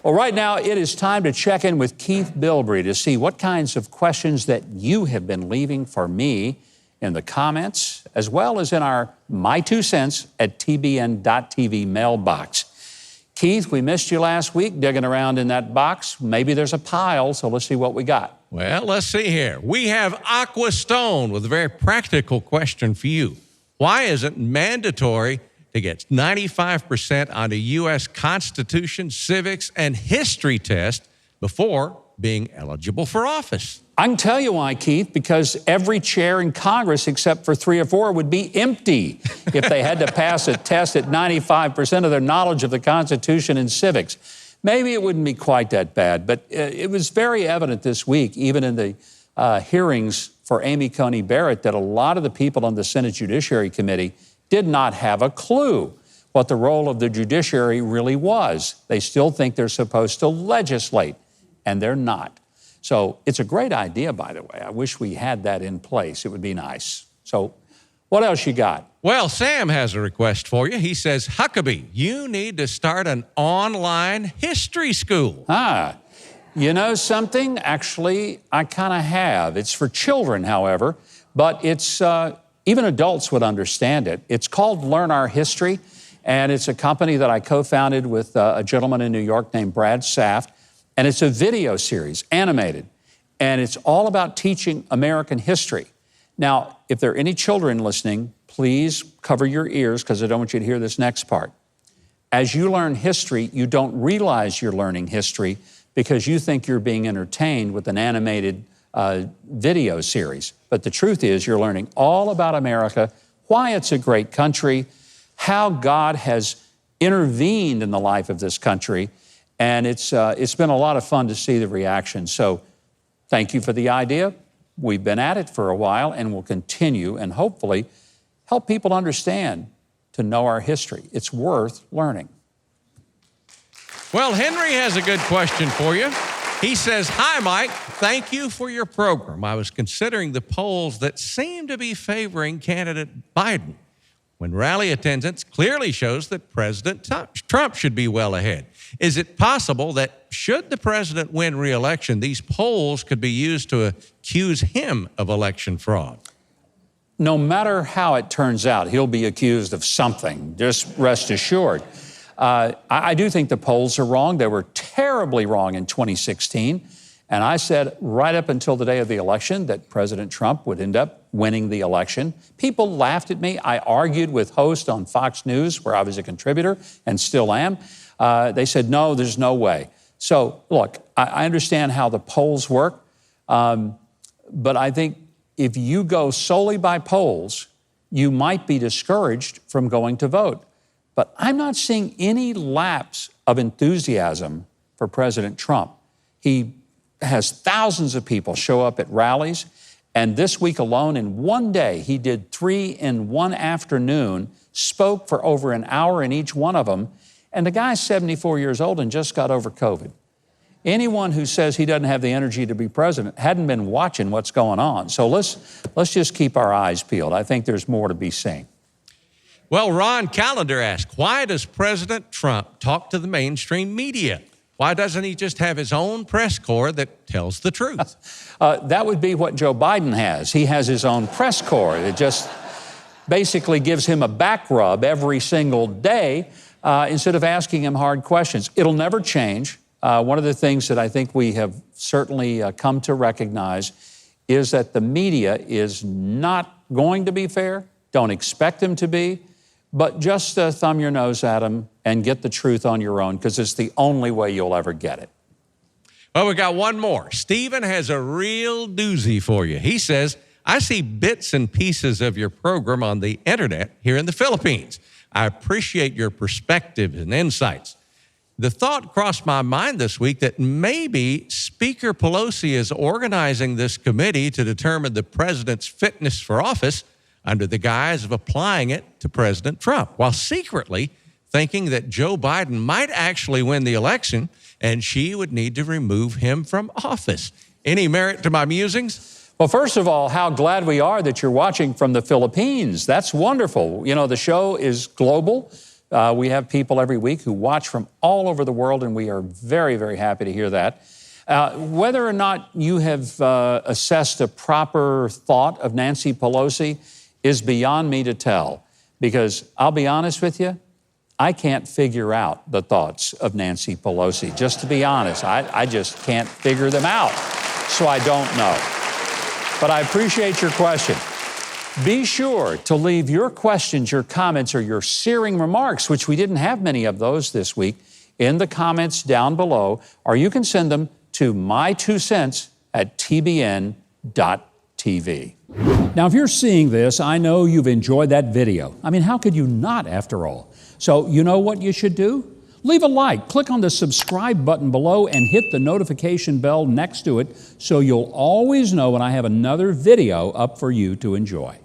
Well, right now, it is time to check in with Keith Bilbrey to see what kinds of questions that you have been leaving for me in the comments, as well as in our My Two Cents at TBN.TV mailbox. Keith, we missed you last week digging around in that box. Maybe there's a pile, so let's see what we got. Well, let's see here. We have Aqua Stone with a very practical question for you. Why is it mandatory to get 95% on a U.S. Constitution, Civics, and History test before being eligible for office? I can tell you why, Keith, because every chair in Congress, except for 3 or 4, would be empty if they had to pass a test at 95% of their knowledge of the Constitution and civics. Maybe it wouldn't be quite that bad, but it was very evident this week, even in the hearings for Amy Coney Barrett, that a lot of the people on the Senate Judiciary Committee did not have a clue what the role of the judiciary really was. They still think they're supposed to legislate, and they're not. So it's a great idea, by the way. I wish we had that in place. It would be nice. So what else you got? Well, Sam has a request for you. He says, Huckabee, you need to start an online history school. You know something? Actually, I kind of have. It's for children, however, but it's even adults would understand it. It's called Learn Our History, and it's a company that I co-founded with a gentleman in New York named Brad Saft. And it's a video series, animated, and it's all about teaching American history. Now, if there are any children listening, please cover your ears because I don't want you to hear this next part. As you learn history, you don't realize you're learning history because you think you're being entertained with an animated video series. But the truth is you're learning all about America, why it's a great country, how God has intervened in the life of this country. And it's been a lot of fun to see the reaction. So thank you for the idea. We've been at it for a while and we'll continue and hopefully help people understand to know our history. It's worth learning. Well, Henry has a good question for you. He says, hi, Mike. Thank you for your program. I was considering the polls that seem to be favoring candidate Biden, when rally attendance clearly shows that President Trump should be well ahead. Is it possible that should the president win re-election, these polls could be used to accuse him of election fraud? No matter how it turns out, he'll be accused of something, just rest assured. I do think the polls are wrong. They were terribly wrong in 2016. And I said right up until the day of the election that President Trump would end up winning the election. People laughed at me. I argued with hosts on Fox News, where I was a contributor and still am. They said, no, there's no way. So, look, I understand how the polls work, but I think if you go solely by polls, you might be discouraged from going to vote. But I'm not seeing any lapse of enthusiasm for President Trump. He has thousands of people show up at rallies, and this week alone, in one day, he did 3 in one afternoon, spoke for over an hour in each one of them, and the guy's 74 years old and just got over COVID. Anyone who says he doesn't have the energy to be president hadn't been watching what's going on. So let's just keep our eyes peeled. I think there's more to be seen. Well, Ron Callender asked, why does President Trump talk to the mainstream media? Why doesn't he just have his own press corps that tells the truth? That would be what Joe Biden has. He has his own press corps that just basically gives him a back rub every single day instead of asking him hard questions. It'll never change. One of the things that I think we have certainly come to recognize is that the media is not going to be fair. Don't expect them to be. But just thumb your nose at them and get the truth on your own, because it's the only way you'll ever get it. Well, we got one more. Stephen has a real doozy for you. He says, I see bits and pieces of your program on the internet here in the Philippines. I appreciate your perspectives and insights. The thought crossed my mind this week that maybe Speaker Pelosi is organizing this committee to determine the president's fitness for office under the guise of applying it to President Trump, while secretly thinking that Joe Biden might actually win the election and she would need to remove him from office. Any merit to my musings? Well, first of all, how glad we are that you're watching from the Philippines. That's wonderful. You know, the show is global. We have people every week who watch from all over the world, and we are very, very happy to hear that. Whether or not you have assessed a proper thought of Nancy Pelosi is beyond me to tell, because I'll be honest with you, I can't figure out the thoughts of Nancy Pelosi. Just to be honest, I just can't figure them out, so I don't know. But I appreciate your question. Be sure to leave your questions, your comments, or your searing remarks, which we didn't have many of those this week, in the comments down below, or you can send them to my2cents@tbn.tv. Now, if you're seeing this, I know you've enjoyed that video. I mean, how could you not, after all? So you know what you should do? Leave a like, click on the subscribe button below, and hit the notification bell next to it so you'll always know when I have another video up for you to enjoy.